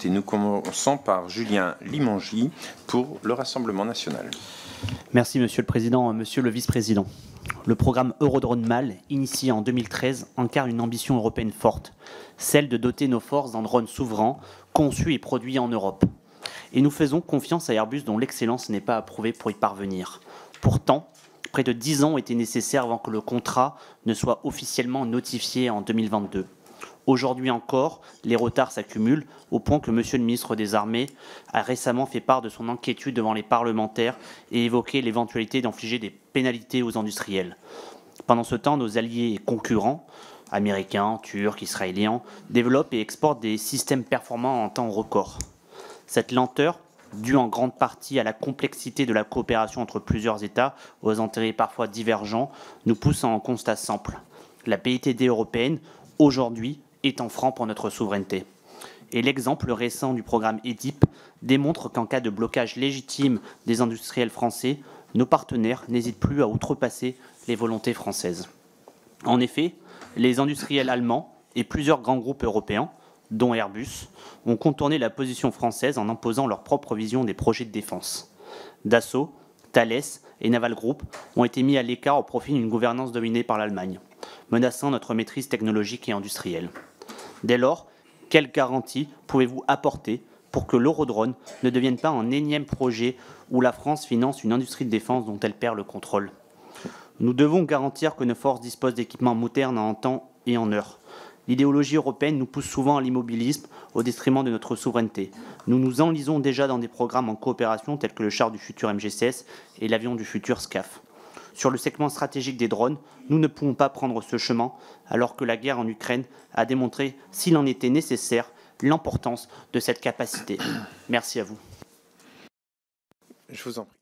Et nous commençons par Julien Limangy pour le Rassemblement national. Merci Monsieur le Président, Monsieur le Vice-président. Le programme Eurodrone MAL, initié en 2013, incarne une ambition européenne forte, celle de doter nos forces d'un drone souverain, conçu et produit en Europe. Et nous faisons confiance à Airbus dont l'excellence n'est pas approuvée pour y parvenir. Pourtant, près de 10 ans ont été nécessaires avant que le contrat ne soit officiellement notifié en 2022. Aujourd'hui encore, les retards s'accumulent au point que Monsieur le ministre des Armées a récemment fait part de son inquiétude devant les parlementaires et évoqué l'éventualité d'infliger des pénalités aux industriels. Pendant ce temps, nos alliés et concurrents, américains, turcs, israéliens, développent et exportent des systèmes performants en temps record. Cette lenteur, due en grande partie à la complexité de la coopération entre plusieurs États, aux intérêts parfois divergents, nous pousse à un constat simple. La BITD européenne, aujourd'hui, est en franc pour notre souveraineté. Et l'exemple récent du programme EDIP démontre qu'en cas de blocage légitime des industriels français, nos partenaires n'hésitent plus à outrepasser les volontés françaises. En effet, les industriels allemands et plusieurs grands groupes européens, dont Airbus, ont contourné la position française en imposant leur propre vision des projets de défense. Dassault, Thales et Naval Group ont été mis à l'écart au profit d'une gouvernance dominée par l'Allemagne, menaçant notre maîtrise technologique et industrielle. Dès lors, quelles garanties pouvez-vous apporter pour que l'Eurodrone ne devienne pas un énième projet où la France finance une industrie de défense dont elle perd le contrôle? Nous devons garantir que nos forces disposent d'équipements modernes en temps et en heure. L'idéologie européenne nous pousse souvent à l'immobilisme au détriment de notre souveraineté. Nous nous enlisons déjà dans des programmes en coopération tels que le char du futur MGCS et l'avion du futur SCAF. Sur le segment stratégique des drones, nous ne pouvons pas prendre ce chemin alors que la guerre en Ukraine a démontré, s'il en était nécessaire, l'importance de cette capacité. Merci à vous. Je vous en prie.